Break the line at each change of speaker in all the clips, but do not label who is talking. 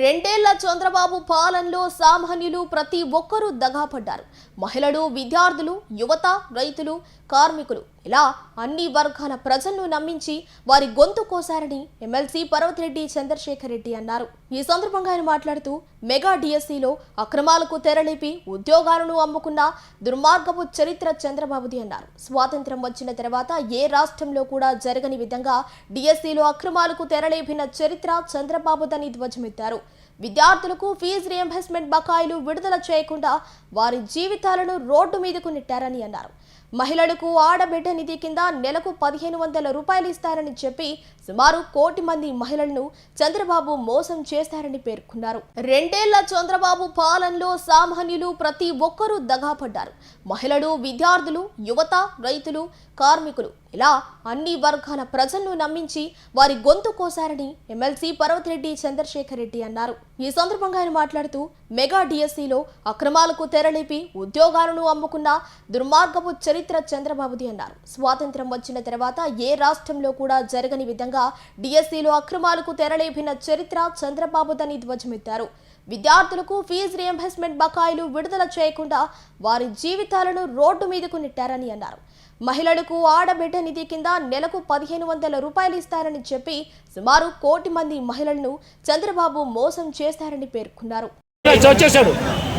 రెండేళ్ల చంద్రబాబు పాలనలో సామాన్యులు ప్రతి ఒక్కరూ దగాపడ్డారు. మహిళలు, విద్యార్థులు, యువత, రైతులు, కార్మికులు ఇలా అన్ని వర్గాల ప్రజలను నమ్మించి వారి గొంతు కోసారని ఎమ్మెల్సీ పర్వతిరెడ్డి చంద్రశేఖర్ రెడ్డి అన్నారు. ఈ సందర్భంగా ఆయన మాట్లాడుతూ మెగా డిఎస్సిలో అక్రమాలకు తెరలేపి ఉద్యోగాలను అమ్ముకున్న దుర్మార్గపు చరిత్ర చంద్రబాబుది అన్నారు. స్వాతంత్ర్యం వచ్చిన తర్వాత ఏ రాష్ట్రంలో కూడా జరగని విధంగా డిఎస్సిలో అక్రమాలకు తెరలేపిన చరిత్ర చంద్రబాబుదని ధ్వజమెత్తారు. విద్యార్థులకు ఫీజు రియంబర్స్మెంట్ బకాయిలు విడుదల చేయకుండా వారి జీవితాలను రోడ్డు మీదకు నెట్టారని అన్నారు. మహిళలకు ఆడబిడ్డ నిధి కింద నెలకు 1500 రూపాయలు ఇస్తారని చెప్పి సుమారు 1 కోటి మంది మహిళలను చంద్రబాబు మోసం చేశారని పేర్కొన్నారు. రెండేళ్ల చంద్రబాబు పాలనలో సామాన్యులు ప్రతి ఒక్కరూ దగాపడ్డారు. మహిళలు, విద్యార్థులు, యువత, రైతులు, కార్మికులు ఇలా అన్ని వర్గాల ప్రజలను నమ్మించి వారి గొంతు కోసారని ఎమ్మెల్సీ పర్వతిరెడ్డి చంద్రశేఖర్ రెడ్డి అన్నారు. ఈ సందర్భంగా ఆయన మాట్లాడుతూ మెగా డిఎస్సిలో అక్రమాలకు తెరలేపి ఉద్యోగాలను అమ్ముకున్న దుర్మార్గపు చరిత్ర చంద్రబాబుది అన్నారు. స్వాతంత్ర్యం వచ్చిన తర్వాత ఏ రాష్ట్రంలో కూడా జరగని విధంగా డిఎస్సిలో అక్రమాలకు తెరలేపిన చరిత్ర చంద్రబాబుదని ధ్వజమెత్తారు. విద్యార్థులకు ఫీజు రియంబర్స్మెంట్ బకాయిలు విడుదల చేయకుండా వారి జీవితాలను రోడ్డు మీదకు నెట్టారని అన్నారు. మహిళలకు ఆడబిడ్డ నిధి కింద నెలకు 1500 రూపాయలు ఇస్తారని చెప్పి సుమారు 1 కోటి మంది మహిళలను చంద్రబాబు మోసం చేశారని పేర్కొన్నారు.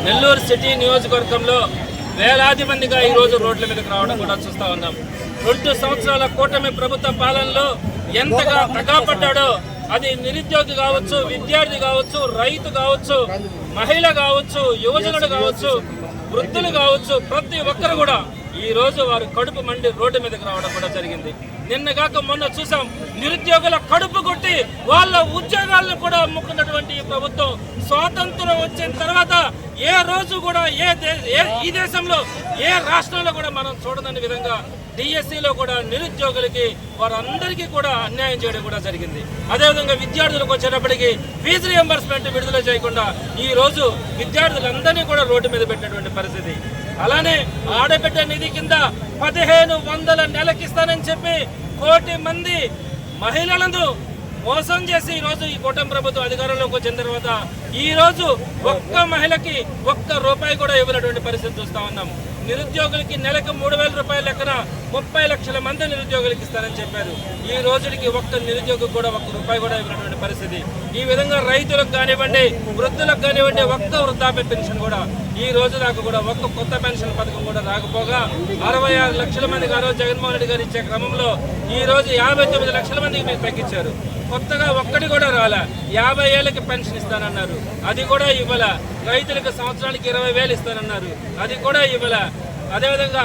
నెల్లూరు సిటీ నియోజకవర్గంలో వేలాది మందిగా ఈ రోజు రోడ్ల మీదకి రావడం కూడా చూస్తా ఉన్నాం. 2 సంవత్సరాల కూటమి ప్రభుత్వ పాలనలో ఎంతగా తగాపడ్డాడో అది నిరుద్యోగి కావచ్చు, విద్యార్థి కావచ్చు, రైతు కావచ్చు, మహిళ కావచ్చు, యువజనుడు కావచ్చు, వృద్ధులు కావచ్చు, ప్రతి ఒక్కరు కూడా ఈ రోజు వారు కడుపు మండి రోడ్డు మీదకి రావడం కూడా జరిగింది. నిన్నగాక మొన్న చూసాం, నిరుద్యోగుల కడుపు కొట్టి వాళ్ళ ఉద్యోగాలను కూడా అమ్ముకున్నటువంటి ఈ ప్రభుత్వం స్వాతంత్రం వచ్చిన తర్వాత ఏ రోజు కూడా ఈ దేశంలో ఏ రాష్ట్రంలో కూడా మనం చూడని విధంగా డిఎస్సిలో కూడా నిరుద్యోగులకి వారందరికీ కూడా అన్యాయం చేయడం కూడా జరిగింది. అదేవిధంగా విద్యార్థులకు వచ్చేటప్పటికి ఫీజు రియంబర్స్మెంట్ విడుదల చేయకుండా ఈ రోజు విద్యార్థులందరినీ కూడా రోడ్డు మీద పెట్టినటువంటి పరిస్థితి. అలానే ఆడబిడ్డ నిధి కింద 1500 నెలకిస్తానని చెప్పి 1 కోటి మంది మహిళలను మోసం చేసి ఈ రోజు ఈ కూటమి ప్రభుత్వం అధికారంలోకి వచ్చిన తర్వాత ఈ రోజు ఒక్క మహిళకి 1 రూపాయి కూడా ఇవ్వనటువంటి పరిస్థితి చూస్తా ఉన్నాం. నిరుద్యోగులకి నెలకు 3000 రూపాయల లెక్కన 30 లక్షల మంది నిరుద్యోగులకి ఇస్తారని చెప్పారు. ఈ రోజుకి ఒక్క నిరుద్యోగి కూడా 1 రూపాయి కూడా ఇవ్వనటువంటి పరిస్థితి. ఈ విధంగా రైతులకు కానివ్వండి, వృద్ధులకు కానివ్వండి, ఒక్క వృద్ధాప్య పెన్షన్ కూడా ఈ రోజు దాకా కూడా ఒక్క కొత్త పెన్షన్ పథకం కూడా రాకపోగా 66 లక్షల మందికి ఆ రోజు జగన్మోహన్ రెడ్డి గారు ఇచ్చే క్రమంలో ఈ రోజు 59 లక్షల మందికి మీరు తగ్గించారు. కొత్తగా ఒక్కటి కూడా రాలా. 50 ఏళ్ళకి పెన్షన్ ఇస్తానన్నారు, అది కూడా ఇవ్వాల. రైతులకు సంవత్సరానికి 20,000 ఇస్తానన్నారు, అది కూడా ఇవ్వాల. అదేవిధంగా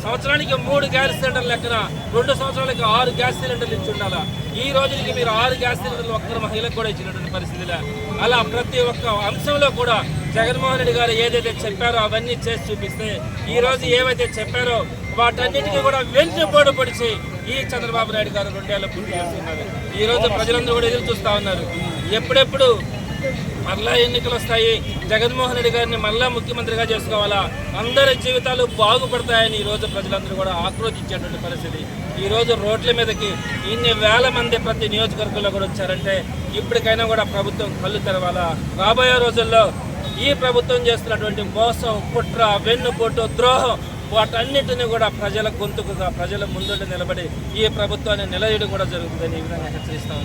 సంవత్సరానికి 3 గ్యాస్ సిలిండర్లు లెక్కన 2 సంవత్సరాలకి 6 గ్యాస్ సిలిండర్లు ఇచ్చి ఉండాలా. ఈ రోజుకి మీరు 6 గ్యాస్ సిలిండర్లు ఒక్కరు మహిళలకు కూడా ఇచ్చినటువంటి పరిస్థితిలో అలా ప్రతి ఒక్క అంశంలో కూడా జగన్మోహన్ రెడ్డి గారు ఏదైతే చెప్పారో అవన్నీ చేసి చూపిస్తే ఈ రోజు ఏవైతే చెప్పారో వాటన్నిటికీ కూడా వెన్నుపోటు పొడిచి ఈ చంద్రబాబు నాయుడు గారు 2 ఏళ్ల పూర్తి చేస్తున్నారు. ఈ రోజు ప్రజలందరూ కూడా ఎదురు చూస్తూ ఉన్నారు, ఎప్పుడెప్పుడు మరలా ఎన్నికలు వస్తాయి, జగన్మోహన్ రెడ్డి గారిని మరలా ముఖ్యమంత్రిగా చేసుకోవాలా, అందరి జీవితాలు బాగుపడతాయని ఈ రోజు ప్రజలందరూ కూడా ఆక్రోశించేటువంటి పరిస్థితి. ఈ రోజు రోడ్ల మీదకి ఇన్ని వేల మంది ప్రతి నియోజకవర్గంలో కూడా వచ్చారంటే ఇప్పటికైనా కూడా ప్రభుత్వం కళ్ళు తెరవాలా. రాబోయే రోజుల్లో ఈ ప్రభుత్వం చేస్తున్నటువంటి మోసం, కుట్ర, వెన్నుపోటు, ద్రోహం వాటన్నిటిని కూడా ప్రజల గొంతుకుగా ప్రజల ముందుండి నిలబడి ఈ ప్రభుత్వాన్ని నిలయడం కూడా జరుగుతుందని ఈ విధంగా హెచ్చరిస్తాం.